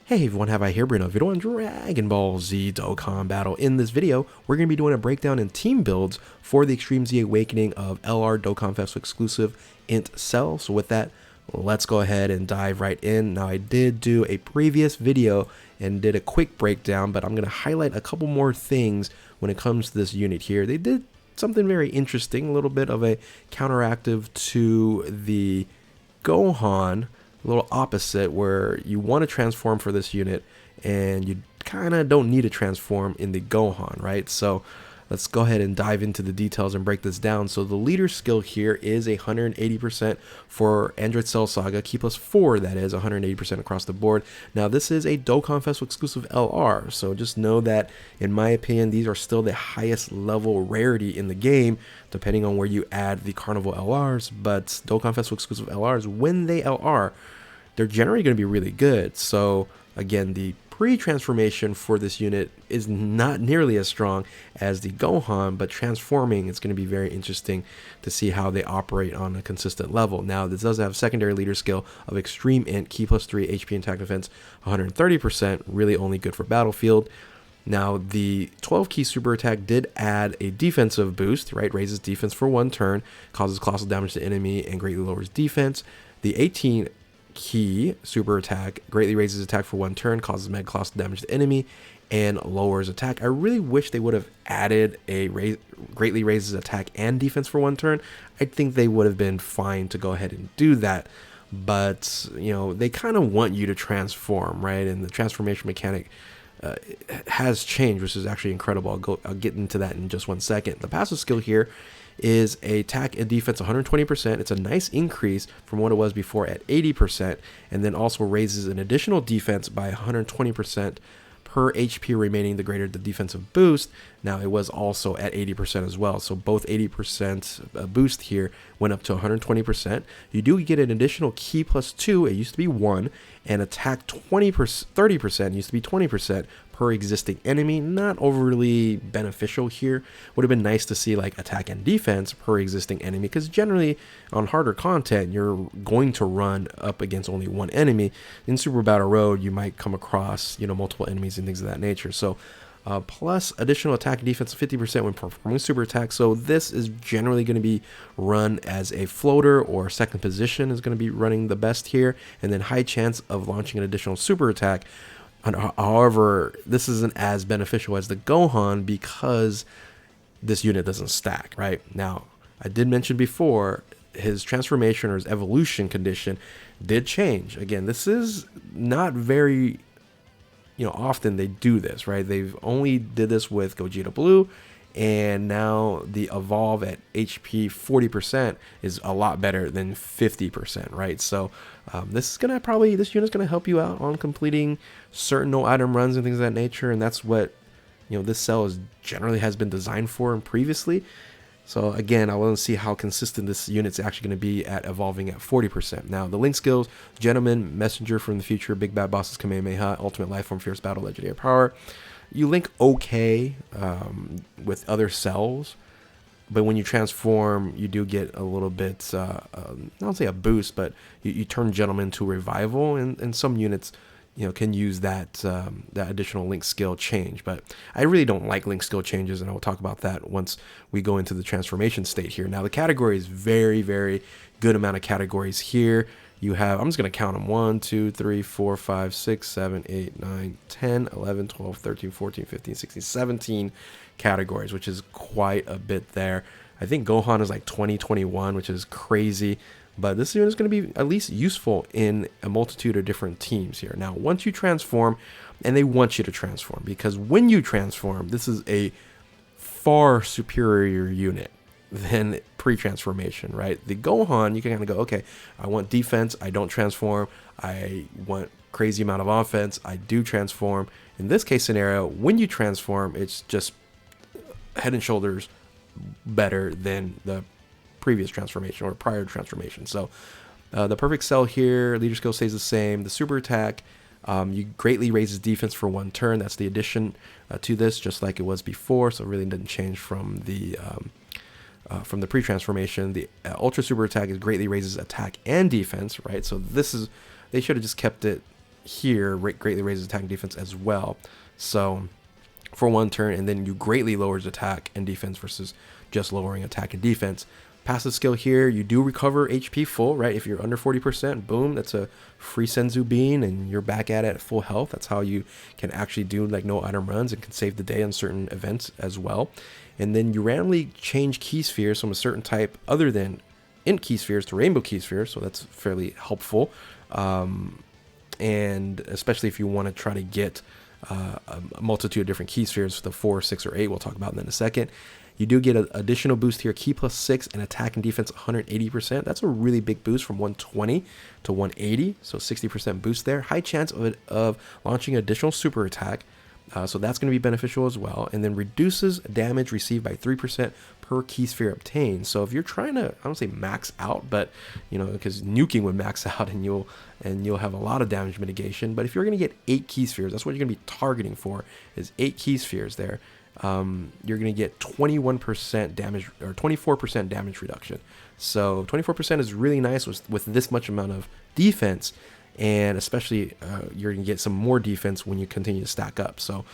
Hey everyone, have I here bring a video on Dragon Ball Z Dokkan Battle. In this video, we're going to be doing a breakdown and team builds for the Extreme Z Awakening of LR Dokkan Fest exclusive Int Cell. So with that, let's go ahead and dive right in. Now I did do a previous video and did a quick breakdown, but I'm going to highlight a couple more things when it comes to this unit here. They did something very interesting, a little bit of a counteractive to the Gohan, a little opposite, where you want to transform for this unit and you kind of don't need to transform in the Gohan, right? So let's go ahead and dive into the details and break this down. So the leader skill here is 180% for Android Cell Saga, Key plus 4, that is 180% across the board. Now this is a Dokkan Fest exclusive LR, so just know that in my opinion these are still the highest level rarity in the game, depending on where you add the Carnival LRs. But Dokkan Fest exclusive LRs, when they LR, they're generally going to be really good. So again, the pre-transformation for this unit is not nearly as strong as the Gohan, but transforming, it's going to be very interesting to see how they operate on a consistent level. Now this does have secondary leader skill of Extreme Int, Key plus 3, HP and attack defense 130%, really only good for battlefield. Now the 12 key super attack did add a defensive boost, right? Raises defense for 1 turn, causes colossal damage to enemy, and greatly lowers defense. The 18 key super attack greatly raises attack for 1 turn, causes mega colossal damage to enemy, and lowers attack. I really wish they would have added a greatly raises attack and defense for 1 turn. I think they would have been fine to go ahead and do that, but you know, they kind of want you to transform, right? And the transformation mechanic has changed, which is actually incredible. I'll get into that in just 1 second. The passive skill here is a attack and defense 120%. It's a nice increase from what it was before at 80%, and then also raises an additional defense by 120% per HP remaining the greater the defensive boost. Now it was also at 80% as well, so both 80% boost here went up to 120%. You do get an additional key plus 2, it used to be 1, and attack 30% used to be 20% per existing enemy. Not overly beneficial here. Would have been nice to see like attack and defense per existing enemy, because generally on harder content you're going to run up against only one enemy. In Super Battle Road you might come across, you know, multiple enemies and things of that nature. So plus additional attack and defense 50% when performing super attack. So this is generally going to be run as a floater, or second position is going to be running the best here, and then high chance of launching an additional super attack. However, this isn't as beneficial as the Gohan because this unit doesn't stack, right? Now, I did mention before, his transformation or his evolution condition did change. Again, this is not very, you know, often they do this, right? They've only did this with Gogeta Blue, and now the evolve at HP 40% is a lot better than 50%, right? So this unit's gonna help you out on completing certain no item runs and things of that nature, and that's what, you know, this cell generally has been designed for and previously. So again, I want to see how consistent this unit's actually going to be at evolving at 40%. Now, the link skills: Gentleman, Messenger from the Future, Big Bad Bosses, Kamehameha, Ultimate Life Form, Fierce Battle, Legendary Power. You link okay with other cells, but when you transform, you do get a little bit, I don't say a boost, but you turn Gentleman to Revival, and some units, you know, can use that that additional link skill change. But I really don't like link skill changes, and I will talk about that once we go into the transformation state here. Now the category is very, very good amount of categories here. You have, I'm just going to count them, 1, 2, 3, 4, 5, 6, 7, 8, 9, 10, 11, 12, 13, 14, 15, 16, 17 categories, which is quite a bit there. I think Gohan is like 20, 21, which is crazy. But this unit is going to be at least useful in a multitude of different teams here. Now, once you transform, and they want you to transform, because when you transform, this is a far superior unit than pre-transformation, right? The Gohan, you can kind of go, okay, I want defense, I don't transform. I want crazy amount of offense, I do transform. In this case scenario, when you transform, it's just head and shoulders better than the previous transformation or prior transformation. So the perfect cell here, leader skill stays the same. The super attack, you greatly raises defense for 1 turn. That's the addition to this, just like it was before. So it really didn't change from the pre-transformation. The ultra super attack is greatly raises attack and defense, right? So this is, they should have just kept it here greatly raises attack and defense as well. So for 1 turn, and then you greatly lowers attack and defense versus just lowering attack and defense. Passive skill here, you do recover HP full, right? If you're under 40%, boom, that's a free Senzu Bean and you're back at full health. That's how you can actually do like no item runs and can save the day on certain events as well. And then you randomly change key spheres from a certain type other than int key spheres to rainbow key spheres, so that's fairly helpful. And especially if you want to try to get a multitude of different key spheres, the 4, 6, or 8, we'll talk about that in a second. You do get an additional boost here, key plus 6 and attack and defense 180%. That's a really big boost from 120 to 180, so 60% boost there. High chance of launching additional super attack, so that's going to be beneficial as well. And then reduces damage received by 3% per key sphere obtained. So if you're trying to, I don't say max out, but you know, because nuking would max out and you'll have a lot of damage mitigation. But if you're going to get 8 key spheres, that's what you're going to be targeting for, is 8 key spheres there. You're going to get 21% damage or 24% damage reduction. So 24% is really nice with this much amount of defense, and especially you're going to get some more defense when you continue to stack up. So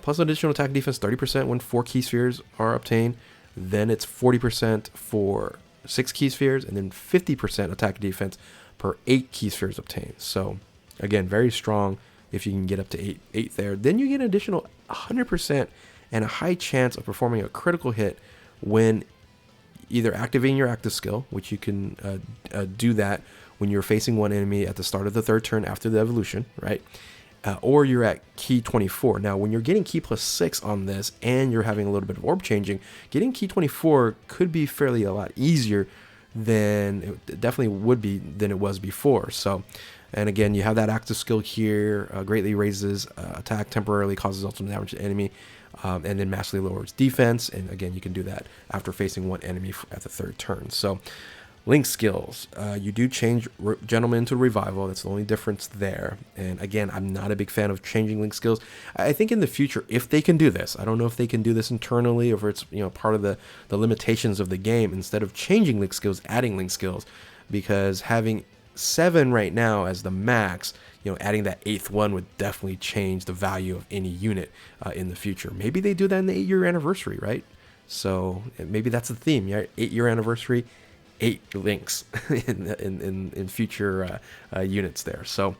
plus additional attack defense 30% when 4 key spheres are obtained. Then it's 40% for 6 key spheres, and then 50% attack defense per 8 key spheres obtained. So again, very strong if you can get up to 8 there. Then you get an additional 100% and a high chance of performing a critical hit when either activating your active skill, which you can do that when you're facing one enemy at the start of the 3rd turn after the evolution, right? Or you're at key 24. Now, when you're getting key plus 6 on this and you're having a little bit of orb changing, getting key 24 could be fairly a lot easier than it definitely would be than it was before. So, and again, you have that active skill here, greatly raises attack, temporarily causes ultimate damage to the enemy, and then massively lowers defense. And again, you can do that after facing one enemy at the 3rd turn. So Link skills, you do change Gentleman into Revival. That's the only difference there. And again, I'm not a big fan of changing Link skills. I think in the future, if they can do this, I don't know if they can do this internally or if it's, you know, part of the limitations of the game, instead of changing Link skills, adding Link skills, because having 7 right now as the max, you know, adding that 8th one would definitely change the value of any unit in the future. Maybe they do that in the 8-year anniversary, right? So maybe that's the theme, yeah, 8-year anniversary, 8 links in future units there. So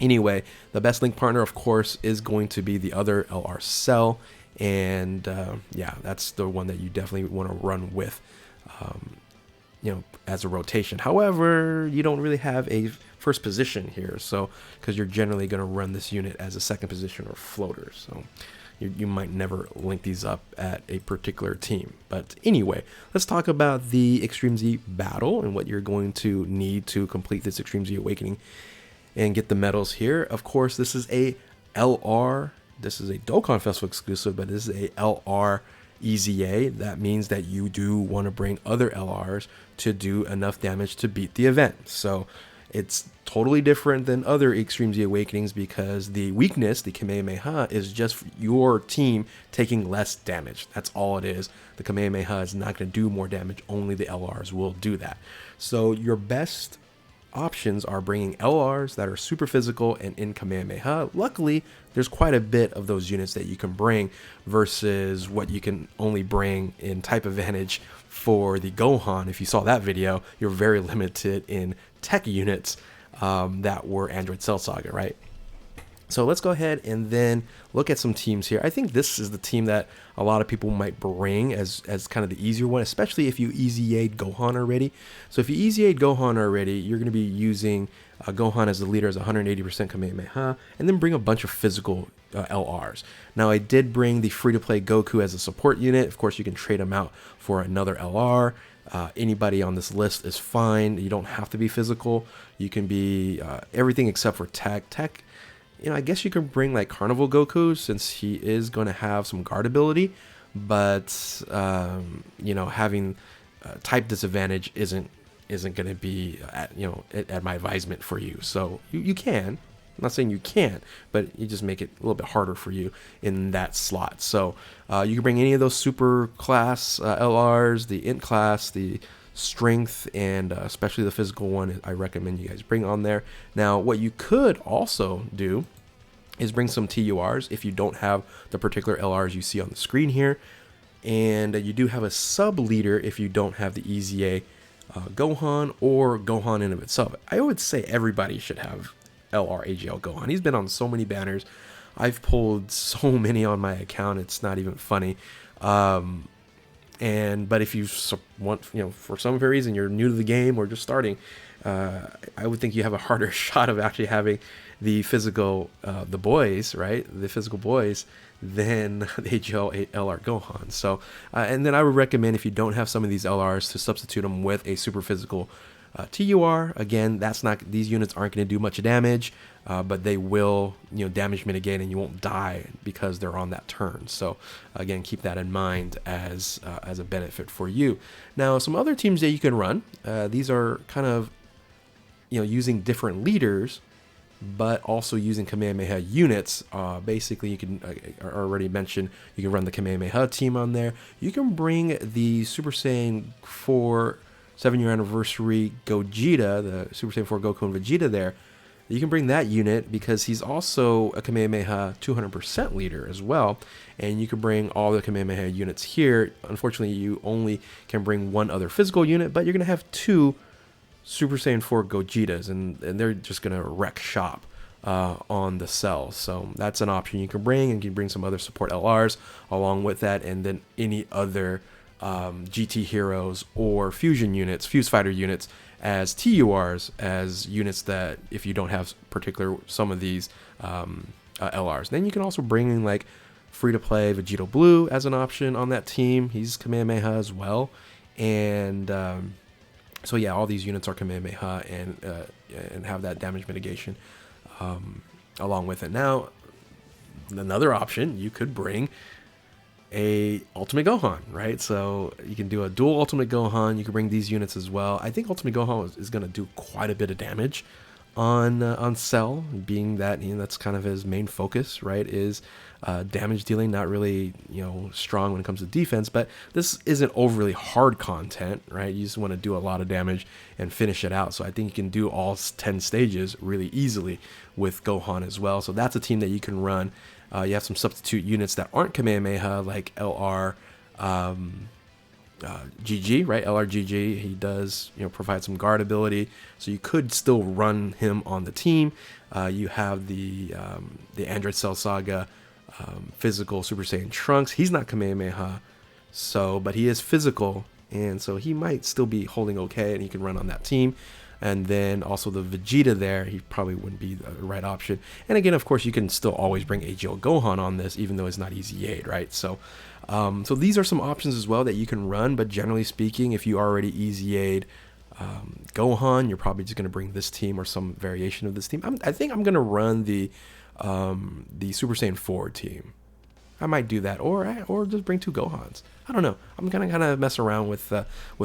anyway, the best link partner, of course, is going to be the other LR Cell, and yeah, that's the one that you definitely want to run with, you know, as a rotation. However, you don't really have a first position here, so because you're generally going to run this unit as a second position or floater, so you might never link these up at a particular team. But anyway, let's talk about the Extreme Z battle and what you're going to need to complete this Extreme Z Awakening and get the medals here. Of course, this is a LR. This is a Dokkan Festival exclusive, but this is a LR EZA. That means that you do want to bring other LRs to do enough damage to beat the event. So it's totally different than other Extreme Z Awakenings, because the weakness, the Kamehameha, is just your team taking less damage. That's all it is. The Kamehameha is not going to do more damage. Only the LRs will do that. So your best options are bringing LRs that are super physical and in Kamehameha. Luckily, there's quite a bit of those units that you can bring versus what you can only bring in Type Advantage for the Gohan. If you saw that video, you're very limited in tech units that were Android Cell Saga, right? So let's go ahead and then look at some teams here. I think this is the team that a lot of people might bring as kind of the easier one, especially if you EZA'd Gohan already. So if you EZA'd Gohan already, you're going to be using Gohan as the leader as 180% Kamehameha, and then bring a bunch of physical LRs. Now I did bring the free-to-play Goku as a support unit. Of course, you can trade him out for another LR. Anybody on this list is fine. You don't have to be physical. You can be everything except for tech. Tech, you know, I guess you could bring like Carnival Goku since he is going to have some guard ability, but you know, having type disadvantage isn't going to be at my advisement for you. So you can. I'm not saying you can't, but you just make it a little bit harder for you in that slot. So you can bring any of those super class LRs, the int class, the strength, and especially the physical one, I recommend you guys bring on there. Now, what you could also do is bring some TURs if you don't have the particular LRs you see on the screen here. And you do have a sub leader if you don't have the EZA Gohan or Gohan in of itself. I would say everybody should have LR AGL Gohan. He's been on so many banners. I've pulled so many on my account, it's not even funny. But if you want, for some reason you're new to the game or just starting, I would think you have a harder shot of actually having the physical, the boys, right? The physical boys than the AGL LR Gohan. So, and then I would recommend, if you don't have some of these LRs, to substitute them with a super physical TUR. Again, these units aren't going to do much damage, but they will, damage mitigate, and you won't die because they're on that turn. So again, keep that in mind as a benefit for you. Now, some other teams that you can run, these are kind of, using different leaders, but also using Kamehameha units. Basically, you can, I already mentioned, you can run the Kamehameha team on there. You can bring the Super Saiyan 4 7-year anniversary Gogeta, the Super Saiyan 4 Goku and Vegeta there. You can bring that unit because he's also a Kamehameha 200% leader as well. And you can bring all the Kamehameha units here. Unfortunately, you only can bring one other physical unit, but you're going to have 2 Super Saiyan 4 Gogetas, and they're just going to wreck shop on the cells. So that's an option you can bring, and you can bring some other support LRs along with that, and then any other GT heroes or fusion units, fuse fighter units, as TURs, as units that if you don't have some of these LRs. Then you can also bring in like free to play Vegito Blue as an option on that team. He's Kamehameha as well, and so yeah, all these units are Kamehameha and have that damage mitigation along with it. Now, another option, you could bring a Ultimate Gohan, right? So you can do a dual Ultimate Gohan. You can bring these units as well. I think Ultimate Gohan is going to do quite a bit of damage on Cell, being that that's kind of his main focus, right? Is damage dealing, not really strong when it comes to defense. But this isn't overly hard content, right? You just want to do a lot of damage and finish it out. So I think you can do all 10 stages really easily with Gohan as well. So that's a team that you can run. You have some substitute units that aren't Kamehameha, like LR GG, right? LR GG, he does provide some guard ability, so you could still run him on the team. You have the Android Cell Saga physical Super Saiyan Trunks. He's not Kamehameha, but he is physical, and so he might still be holding okay, and he can run on that team. And then also the Vegeta there, he probably wouldn't be the right option. And again, of course, you can still always bring AGL Gohan on this, even though it's not EZA'd, right? So these are some options as well that you can run. But generally speaking, if you already EZA'd Gohan, you're probably just going to bring this team or some variation of this team. I think I'm going to run the Super Saiyan 4 team. I might do that, or just bring 2 Gohans. I don't know. I'm gonna kind of mess around with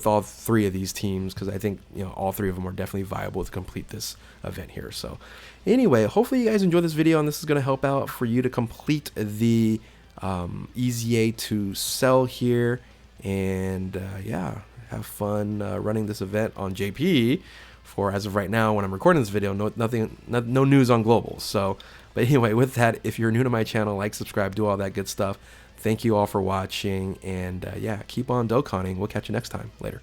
all 3 of these teams, because I think all 3 of them are definitely viable to complete this event here. So anyway, hopefully you guys enjoyed this video, and this is gonna help out for you to complete the EZA to Cell here, and yeah, have fun running this event on JP. For as of right now, when I'm recording this video, no news on global. So. But anyway, with that, if you're new to my channel, like, subscribe, do all that good stuff. Thank you all for watching, and yeah, keep on Dokkaning. We'll catch you next time. Later.